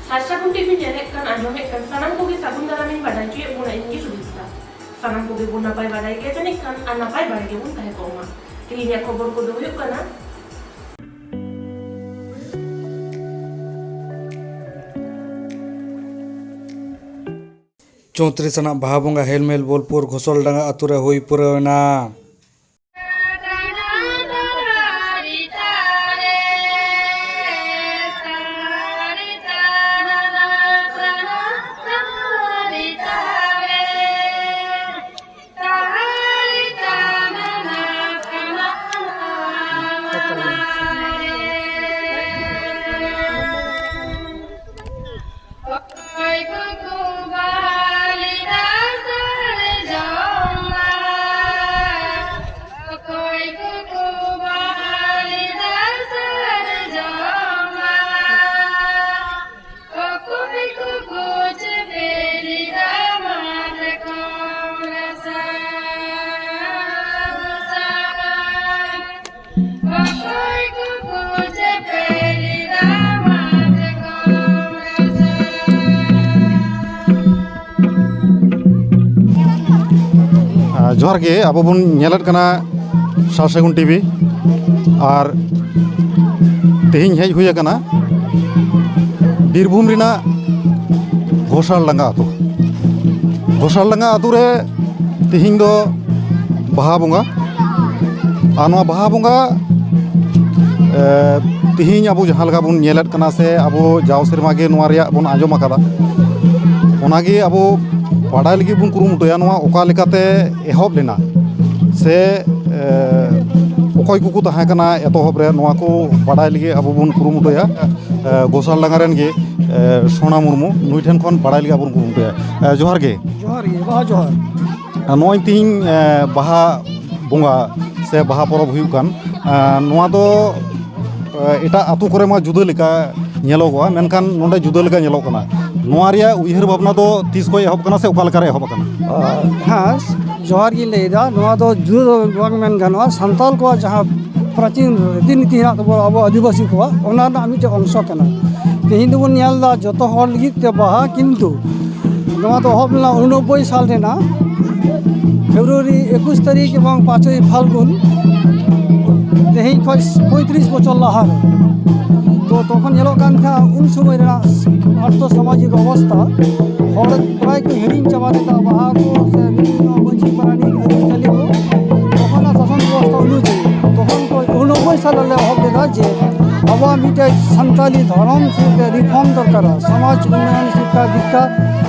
Sarsagun TV nyelek kan anjome kan sanam kogi sabun dalamin badai cuy buna ini sudita. Sanam kogi buna pai badai ke jenik kan anapai badai ke bun tahe koma. Tihinya kobor kodo yuk kana. चौंतीस आना बाहा बंगा हेलमेल बोलपुर घोसलडांगा आतुरे हुई पुरवना। जोहार के अब बन नेलत कना सारसागुन TV और तेहिं हेज हुई कना बीरभूम रिना घोसालडांगा आतु रे तेहिं दो बाहा बंगा और नवा बाहा बंगा तेहिं अब जहाँ लगा बन नेलत कना से अब जाव सेरमा गे नवा रिया बन आंजम आकादा ओनागे अब बाडाय लगी बन कुरुमुटुया नवा ओका लेकाते एहब लेना से अकय कुकु ताहें कना एतहब रे नवा को बाडाय लगी अब बन कुरुमुटुया घोसालडांगा रेन गे सोना मुर्मू नुई ठेन खन बाडाय लगी बन कुरुमुटुया जोहार गे बाहा जोहार नय तिहिं बाहा बंगा से बाहा परब हुयुग कान नवा दो एटा आतु करे मा जुदा लेका नेलोगोआ मेनखान नोंडे जुदा लेका नेलोग कना नवा रिया उयहर भावना दो तीस को एहब कना से ओका लेका रे एहब कना हाँ जोहार गी लेदा नवा दो जुदा बांग मेन गानोआ सान्ताल को जहाँ प्राचीन रीतिनीति हेना तबो अब आदिवासी को ओना ना मिटे अंश कना तेहिं दो नेलदा जतो हर लगी ते बाहा किंतु नवा दो हबला 89 साल रेना फेब्रुआरी 21 तारीख एवं 5 फाल्गुन तेहिं खय 35 बछर लाहा तो तखन नेलोग कान था उन समय अर्थ सामाजिक अवस्था और प्राय को हिड़िंग चाबा देता बाहा को से विभिन्न मंची प्राणी अरिचाली को तखन शासन व्यवस्था अनुयायी तखन को 89 साल ले हब देता जे अब मिटे संताली धर्म से रिफॉर्म दरकार समाज उन्नयन शिक्षा दीक्षा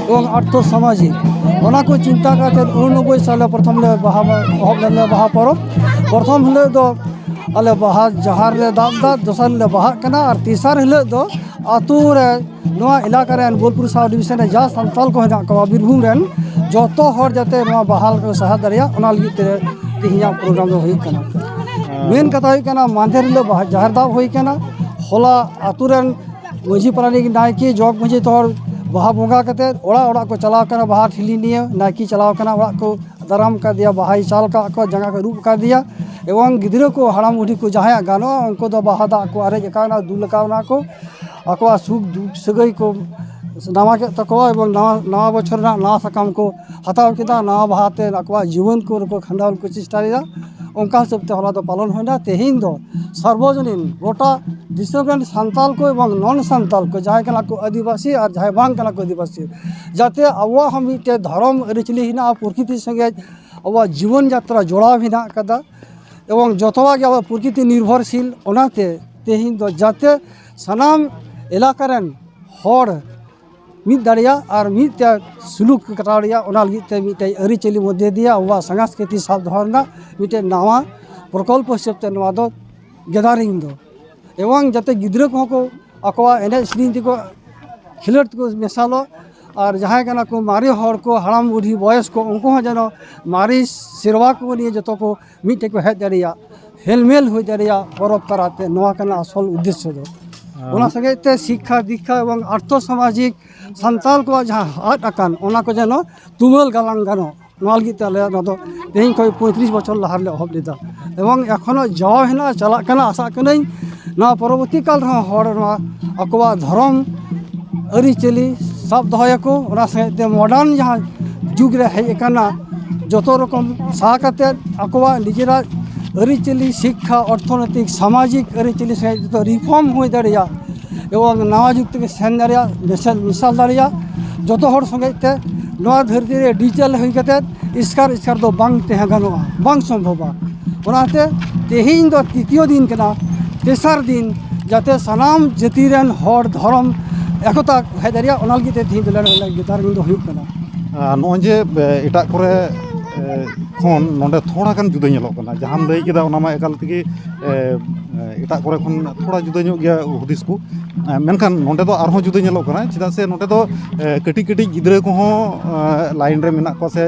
एवं अर्थ सामाजिक ओना को चिंता करते 89 साल प्रथम ले बाहा हब ले बाहा परब प्रथम हले दो अले बाहा जहार ले दादा दोसर ले बाहा कना और तीसर हले दो आतु रे नवा इलाका रेन बोलपुर साउथ डिवीजन रे जा संताल को हेना को बीरभूम रेन जतो हर जाते नवा बहाल को सहा दरिया ओना लगी ते तिहिया प्रोग्राम दो होई कना मेन कथा होई कना मांधेर ले बाहा जहार दाब होई कना होला आतु रेन मझी प्राणी नायकी जग मझी तोर बाहा बोंगा कते ओड़ा ओड़ा को चलाव कना बाहा ठिली निये नायकी चलाव कना ओड़ा को दराम का दिया बाहाई चाल का को जगह को रूप कर दिया एवं गिद्रो को हड़ाम उठी को जहाँ गानो उनको दो बाहा दा को अरेज एकाना दुलकावना को आको सुख सगई को नामा के तको एवं नवा बछर नवा सकाम को हताव किदा नवा बाहाते आको जीवन को खंडावल को चेष्टा लिया उनका सबते होला दो पालन होना तेहिं दो सर्वजनीन गोटा दिसोगन संताल को एवं नॉन संताल को जहाँ कना को आदिवासी और जहाँ बांग कना को आदिवासी जाते अब हम मिटे धर्म अरिचली हिना प्रकृति संगे अब जीवन यात्रा जोड़ा हिना कदा एवं जतवागे अब प्रकृति निर्भरशील ओनाते तेहिं दो जाते सनाम इलाका रेन हर मिद दाड़िया और मिद सुलूक कटाड़िया ओना लगी ते मिटे अरिचली मध्य दिया अब सांस्कृतिक साब धरना मिटे नवा प्रकल्प हिसाबते नवा दो गैदरिंग दो एवं जाते गिद्रा को आकोआ एने सेरेñ को खिलट को मेसालो और जहाँ कना को मारे हर को हड़ाम बुढ़ी बयस को उनको जानो मारी सेरवा को लिए जो को मिटे को हेज दाड़िया हेलमेल हो दाड़िया परब ताराते नवा कना असल उद्देश्य दो ओना संगे ते शिक्षा दीक्षा एवं अर्थ सामाजिक सान्ताल को जहाँ आद आकान ओना को जानो तुमल गालांग गानो नवा लगी ताले ना दो तेहिं खय 35 बछर लाहार ले हब लेदा एवं एखोनो जाव हेना चला कना आशा कनै ना परवर्ती काल रह हर ना अकवा धर्म ᱟᱹᱨᱤᱪᱟᱹᱞᱤ ᱥᱟᱵ ᱫᱚᱦᱚᱭᱟᱠᱚ ᱚᱱᱟ ᱥᱟᱶᱛᱮ ᱢᱚᱰᱟर्न ᱡᱟᱦᱟᱸ ᱡᱩᱜᱽ ᱨᱮ ᱦᱮᱡ ᱟᱠᱟᱱᱟ ᱡᱚᱛᱚ ᱨᱚᱠᱚम ᱥᱟᱦᱟ ᱠᱟᱛᱮᱫ ᱟᱠᱚᱣᱟᱜ ᱱᱤᱡᱮᱨᱟᱜ ᱟᱹᱨᱤᱪᱟᱹᱞᱤ ᱥᱤক্ষᱟ ᱚᱨᱛᱷᱚᱱৈতিক ᱥᱟᱢᱟᱡᱤᱠ ᱟᱹᱨᱤᱪᱟᱹᱞि ᱥᱟᱶ ᱡᱚᱛᱚ ᱨᱤᱯᱷᱚর্ম ᱦᱩᱭ ᱫᱟᱲᱮᱭᱟᱜ এবং নাওয়া যুগ থেকে সেন দাঁড়িয়া মিশাল দাঁড়িয়া যত হর সঙ্গে তে নয়া ধরতি রে ডিজিটাল হয়ে কাতে ইস্কার দো বাং তেহা গানোয়া বাং সম্ভবা ওনাতে তেহিন দো তৃতীয় দিন কেনা তেসার দিন যাতে সানাম জাতিরেন হর ধরম একতা হয়ে দাঁড়িয়া ওনা লगिते তেহিন দো লড়াই গিতার কিন্তু ᱦᱩᱭᱩᱜ ᱠᱟᱱᱟ ᱱᱚᱜᱼᱚᱭ ᱡᱮ ᱮᱴᱟᱜ ᱠᱚᱨᱮ ᱠᱷᱚᱱ ᱱᱚᱰᱮ ᱛᱷᱚᱲᱟ ᱜᱟᱱ ᱡᱩᱫᱟᱹ ᱧᱮᱞᱚᱜ ᱠᱟᱱᱟ ᱡᱟᱦᱟᱸᱢ ᱞᱟᱹᱭ ᱠᱮᱫᱟ ᱚᱱᱟ ᱢᱟ ᱮᱠᱟᱞ ᱛᱮᱜᱮ ᱮᱴᱟᱜ ᱠᱚᱨᱮ ᱠᱷᱚᱱ ᱛᱷᱚᱲᱟ ᱡᱩᱫᱟᱹ ᱧᱚᱜ ᱜᱮᱭᱟ ᱦᱩᱫᱤᱥ ᱠᱚ ᱢᱮᱱᱠᱷᱟन ᱱᱚᱰᱮ ᱫᱚ ᱟᱨᱦᱚᱸ ᱡᱩᱫᱟᱹ ᱧᱮᱞᱚᱜ ᱠᱟᱱᱟ ᱪᱮᱫᱟᱜ ᱥᱮ ᱱᱚᱰᱮ ᱫᱚ ᱠᱟᱹᱴᱤᱡ ᱠᱟᱹᱴᱤᱡ ᱜᱤᱫᱽᱨᱟᱹ ᱠᱚᱦᱚᱸ ᱞᱟᱭᱤᱱ ᱨᱮ ᱢᱮᱱᱟᱜ ᱠᱚᱣᱟ ᱥᱮ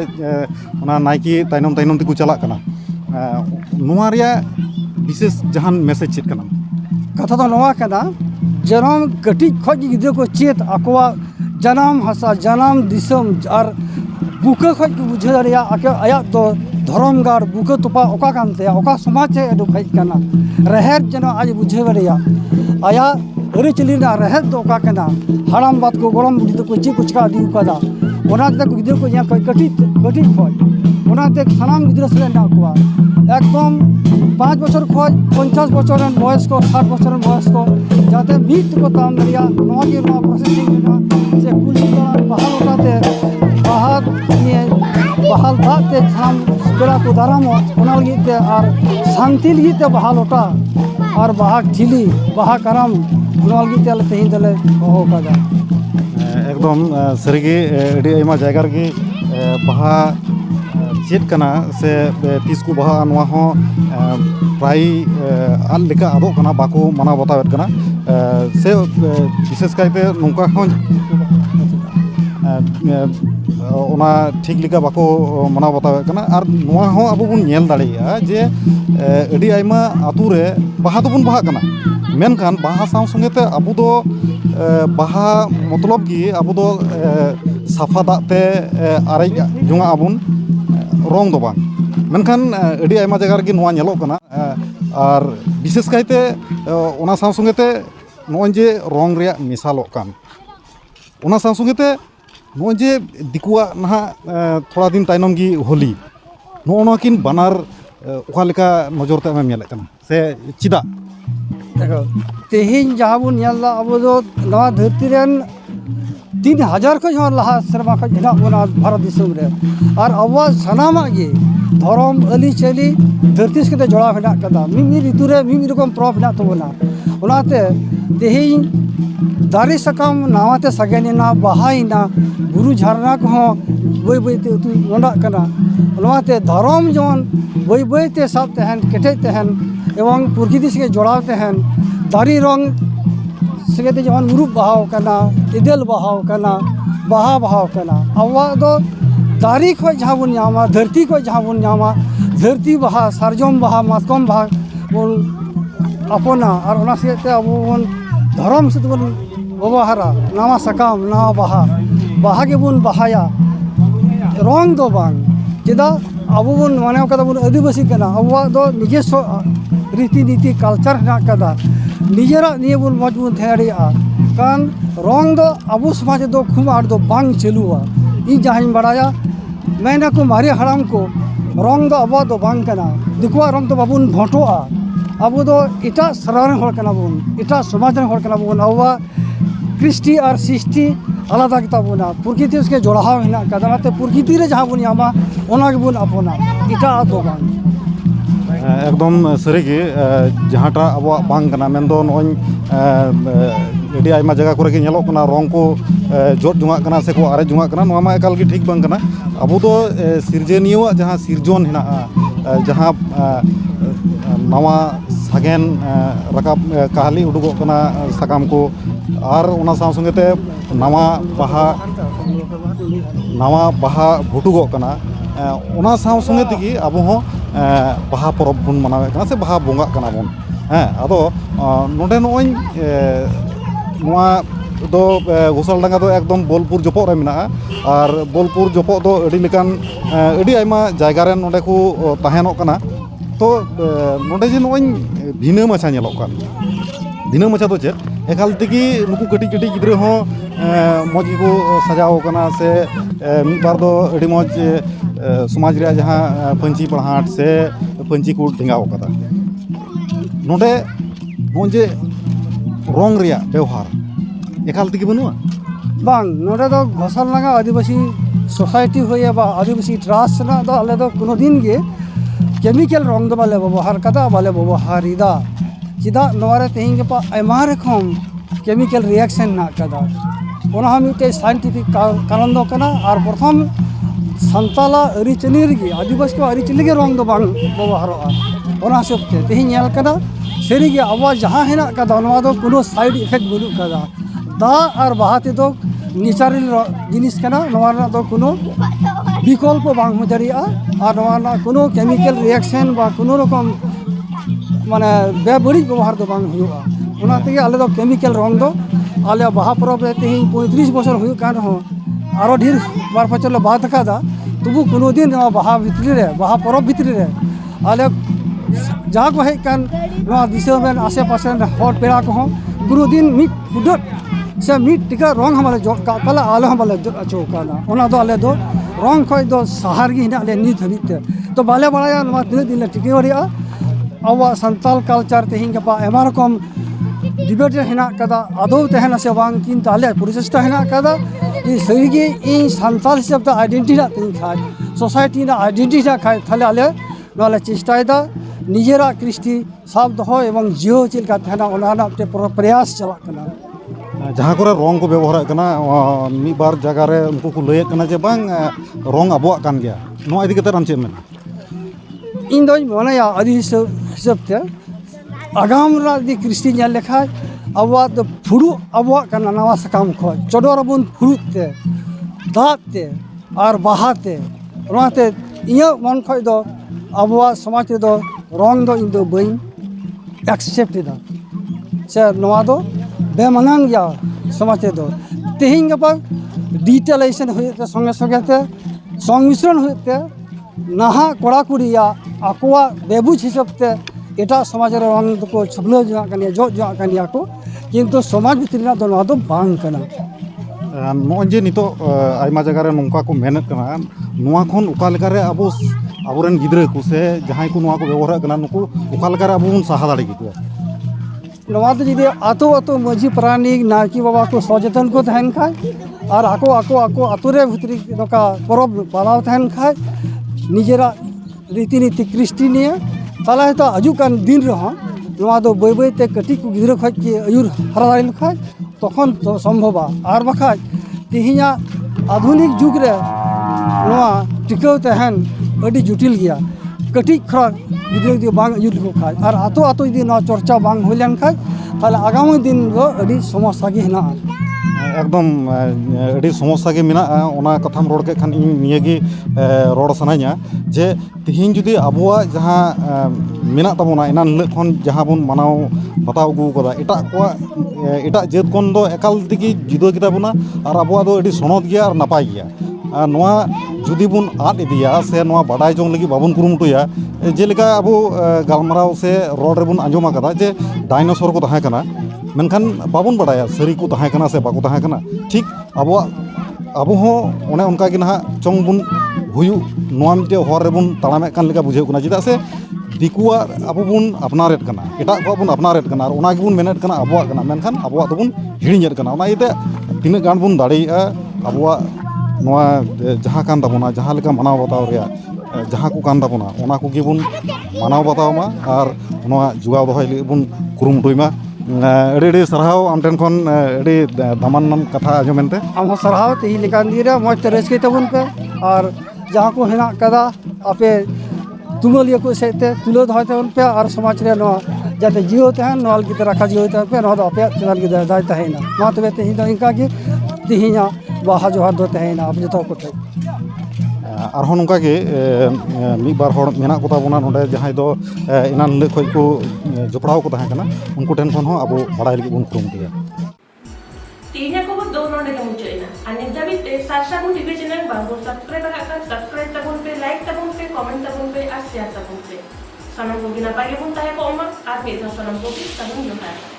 ᱚᱱᱟ ᱱᱟᱭᱠᱮ ᱛᱟᱭᱱᱚᱢ ᱛᱟᱭᱱᱚᱢ ᱛᱮᱠᱚ ᱪᱟᱞᱟᱜ ᱠᱟᱱᱟ ᱱᱚᱣᱟ ᱨᱮᱭᱟᱜ ᱵᱤᱥᱮᱥ ᱡᱟᱦᱟᱱ ᱢᱮᱥᱮᱡᱽ ᱪᱮᱫ ᱠᱟᱱᱟ ᱠᱟᱛᱷᱟ ᱫᱚ ᱱᱚᱣᱟ ᱠᱟᱱᱟ ᱡᱟᱱᱟᱢ ᱠᱟᱹᱴᱤᱡ ᱠᱷᱚᱡ ᱜᱮ ᱜᱤᱫᱽᱨᱟᱹ ᱠᱚ ᱪᱮᱫ ᱟᱠᱚᱣᱟᱜ ᱡᱟᱱᱟᱢ ᱦᱟᱥᱟ ᱡᱟᱱᱟᱢ ᱫᱤᱥᱚᱢ ᱟᱨ बुके खज को बुझे दाड़िया आया तो धर्म गार बुके तोपा ओका कानते ओका समाज से एडुक हज काना रहेर जन आज बुझे दाड़िया आया अरिचली ना रहेर तो ओका काना हाराम बात को गोरम बुढ़ी तो ची कुछ का दी कादा ओनाते गिद्र को यहाँ कटिट कटिट खज ओनाते सानाम गिद्र से ना कुआ एकदम 5 बছর खज 50 बছर बयस को 60 बছर बयस को जाते मीट को ताम दाड़िया नवा के नवा प्रोसेसिंग ना से कुली दौरान बहाल होताते बहाल दाते साम पेड़ा को दारामो ओना लगिते और शांति लगिते बहाल ओटा और बाहा ठिली बाहा कराम ओना लगिते ले तेहिन दले हो कादा एकदम सरिगे अडी आयमा जायगा रगे बाहा चेत कना से तीस को बाहा नवा हो प्राय आल लेका आदो कना बाको माना बतावेत कना से विशेष कायते नोंका हो ओना ठीक लेका बाको माना बतावेत कना और नवा हो अब बुन नेल दाड़िया जे अडी आयमा आतु रे बाहा तो बुन बाहा कना मेनखान बाहा साव संगेते अबु दो बाहा मतलब कि अबु दो साफा दाते आरेज जोंगा अबुन रंग दो बांग मेनखान अडी आयमा जगह रगे नवा नेलो कना और विशेष कायते ओना साव संगेते नोय जे रंग रे मिसालो कान ओना साव संगेते नोय जे दिकुआ नहा थोड़ा दिन तायनम गी होली नो किन बानार ओका लेका नजर ते मेले कना से चिदा देखो तेहिन जहाँ बन नेला अब दो नवा धरती रेन 3000 खज हर लहा सेरमा खज हिना बना भारत दिसम रे और अब सनामा गे धर्म अली चली धरती से जोड़ा हेना कदा मिमि ऋतु रे मिमि रकम प्रॉप हेना तबना ओनाते तेहिन दारी सकाम नावाते सगेनिना बहाइना बुरु झरना को बई बईते उतु वंडा कना ओनाते धर्म जन बई बईते सब तहन केटे तहन एवं प्रकृति से जोड़ाव तहन दारी रंग से जवान मुरुब बहाव कना इदेल बहाव कना बहाव कना अवा दो दारी खो जहाँ बन नामा धरती खो जहाँ बन नामा धरती बहा सारजम बहा मातकम बहा बन अपना और ओना से अब बन धर्म से बन व्यवहारा नामा सकाम नावा बहा के बन बहाया रंग दो बांग चेदा अब बन माने कदा बन आदिवासी कना अवा दो निजेस्व रीति नीति कल्चर हेना कदा निजेरा निये बन मज बन थेरिया कान रंग दो अबु समाज दो खूब आड़ दो बांग चलुआ इ जहां बड़ाया मैंने को मारे हराम को रंग दो अब दो बांग कना दिकुआ रंग तो बाबुन भोटोआ अब दो इटा सरारन होड़ कना बन इटा समाज रन होड़ कना बन अवा कृष्टि और सृष्टि आलादा किता बना प्रकृति उसके जोड़ाव हेना कदा नाते प्रकृति रे जहां बन यामा ओना के बन अपना इटा दो बांग एकदम सरिगे जहाँटा अब बांग कना मेन दो नोय अडी आयमा जगह करे के नेलो कना रंग को जोट जुंगा कना से को आरे जुंगा कना नोमा एकाल के ठीक बांग कना अब दो सिरजनिया जहाँ सिरजन हेना जहाँ नवा सागेन रकाब काहली उडुगो कना साकाम को और ओना साव संगेते नवा बाहा भुटुगो कना ओना साव संगे तेगी अब हो बाहा परब बन मनावे कना से बाहा बोंगा कना बन हाँ अदो नोडे नोय नोआ दो घोसालडांगा दो एकदम बोलपुर जपो रे मेना और बोलपुर जपो दो अडी लेकान अडी आयमा जायगा रे नोडे को ताहेनो कना तो नोडे जे नोय भिना माछा नेलो कान भिना माछा दो चेत एकाल तेगी नुकु कटिज कटिज गिद्रा हो मज गेको सजाव कना से मिद बार दो अडी मज समाज रे जहां पंची पढ़ाट से पंची को ढेंगाव कदा नोडे नोजे रंग रिया व्यवहार एकाल तेगी बनुआ बांग नोडे दो घोसलडांगा आदिवासी सोसाइटी होया बा आदिवासी ट्रास्ट ना दो आले दो कोनो दिन गे केमिकल रंग दो बाले व्यवहार कदा बाले व्यवहार इदा चिदा नोरे तेहिं गपा आयमा रकम केमिकल रिएक्शन ना कदा ओना हम मिटे साइंटिफिक कारण दो कना और प्रथम संताला अरिचनी रगी आदिवासी को अरिचनी के रंग दो बांग व्यवहारोआ ओना सबते तेहिं नेल कदा सेरिगे आबा जहां हेना कदा नोआ दो कोनो साइड इफेक्ट बनु कदा दा और बाहाते दो नेचारल जिनिस कना नोआ ना दो कोनो विकल्प बांग हो दाड़िया और नोआ ना कोनो केमिकल रिएक्शन बा कोनो रकम माने बेबड़ी व्यवहार दो बांग हुआ ओना तेगे आले दो केमिकल रंग दो आले बाहा परब रे तेहिं 35 बছর हुई कान हो आरो ढेर बार बছর ले बात कादा तबु कोनो दिन नोआ बाहा भितरी रे बाहा परब भितरी रे आले जहाँ को हेकान नोआ दिसोम रेन आसे पासे हर पेड़ा को कोनो दिन मिट उडट से मिट टिका रंग हमले जो काला आले हमले चौकाना ओना दो आले दो रंग खय दो सहार गी हिना ले नित हबिते तो बाले बड़ाया नोआ दिन दिन टिके हरिया आवा संताल कल्चर तेहिं गपा एमा रकम डिबेट हेना कदा आदौ तहना से बांग किन ताले प्रचेष्टा हेना कदा ई सरीगे ई संताल हिसाब ता आइडेंटिटी ना तेहिं खाय सोसाइटी ना आइडेंटिटी खाय थाले आले नोले चेष्टायदा निजेरा कृष्टि साब दो एवं जियो चिलका तहना ओना प्रयास चला कना जहाँ को रंग को व्यवहार करना मी बार जगह रे उनको को लय करना जे बांग रंग अबुआ कान गया नो इदी कते राम चेम मेना इन दो मनाया आदि हिसाब ते आगाम रा दि कृष्टि नेल लेखा अबुआ तो फुरु अबुआ कना नवा सकाम खय चडोर बन फुरुते दाते और बाहाते ओनाते इया मन खय दो अबुआ समाज दो रंग दो इन दो बइन एक्सेप्ट दा से नवा दो बेमानान गया समाज दो तेहिं गपा डिटेलाइजेशन होते संगे संगे ते संमिश्रण होते नहा कोड़ा कुड़िया आकोआ बेबुज हिसाबते एटा समाज रे रंग को छबलो जा कनिया जो जो कनिया को किंतु समाज भितर ना दो नवा दो बांग कना नोजे नितो आयमा जगह रे नोंका को मेहनत कना नोआ खन उका लेका रे अबो आबोरेन गिद्रा को से जहां को नोआ को व्यवहार कना नुको उका लेका रे अबो बन साहा दाड़ी को नवा तो जुदी आतो आतो मझी प्राणिक नायकी बाबा को सचेतन को तहन खाय और आको आको आको आतो रे भितरी नोका परब पालाव तहन खाय निजेरा रीति नीति कृष्टि निया ताला तो हजुकान दिन रहा नवा दो बय बय ते कटी को गिद्रा खय के अयुर हरा दाड़ी लखाय तखन तो संभवा और बखाय तिहिया आधुनिक जुग रे नवा टिकाव तहन अडी जुटिल गया कटी खरा गिद्रा दि बांग अयुर को खाय और आतो आतो दि नवा चर्चा बांग होलन खाय ताले आगामी दिन दो अडी समस्या गे हेना एकदम अडी समस्या गे मिना ओना कथाम रोड के खान निये गे रोड सनाया जे तिहिन जुदी अबुआ जहां मिना तबोना इना खन जहां बन मानाव बताव गु कदा एटा जेत कोन दो एकाल दिगी जुदो किता बना और अबुआ दो अडी सनद गया और नापाय गया नोआ जुदी बुन आद इदिया से नोआ बाडाय जों लगी बाबुन कुरुमुटुया जेलेका अबो गालमाराव से रोड रे बुन आंजोमा कदा जे डायनासोर को तहां कना मेनखान बाबुन बाडाया सरी को तहां कना से बाको तहां कना ठीक अबुआ अबो हो ओने उनका गे ना चोंग बुन हुयु नोआ मिटे हर रे बुन तालामे कान लेका बुझे कना चिदा से दिकुआ अबो बुन अपनारेट कना एटा को बुन अपनारेट कना और ओना गे बुन मेनेट कना अबुआ कना मेनखान अबुआ दो बुन हिड़िञेट कना ओना इते तिना गान बुन दाड़ेया अबुआ नोआ जहां कान ताबोना जहां लेका मानाव बताव रिया जहां को कान ताबोना ओना को गे बुन मानाव बताव मा और नोआ जुगाव दोहय लि बुन कुरुमुटुयमा अड़ी सरहाव आम ठेन खन अड़ी दामान कथा आजमेंते आम सरहाव तेही लेकान दिरा मज ते रस्के तबन पे और जहाँ को हेना कदा आपे तुमलिया को सेते तुलो दहय तबन पे और समाज रे नो जाते जियो तहन नोल की तरह जियो तहन पे नो आपे चलन की दाय तहना मा तबे तेही दो इनका के तेहिया बाहा जोहार दो तहना आप जतो को थे आरहों नोंका गे मी बार हड़ मेना को ताबोना नोडे जहां दो इनान ले खय को जोपड़ाव को ताहें कना उनको टेन खन हो अब बाडाय लगी बुन कुरुमुटुया तीन को दो नोडे के मुचेना अनि दाबी सारसा को टीवी चैनल बाबू सब्सक्राइब तबुन पे लाइक तबुन पे कमेंट तबुन पे और शेयर तबुन पे सनम को बिना पागे बुन ताहे को अम्मा और मेरा सनम को भी तबुन जोहार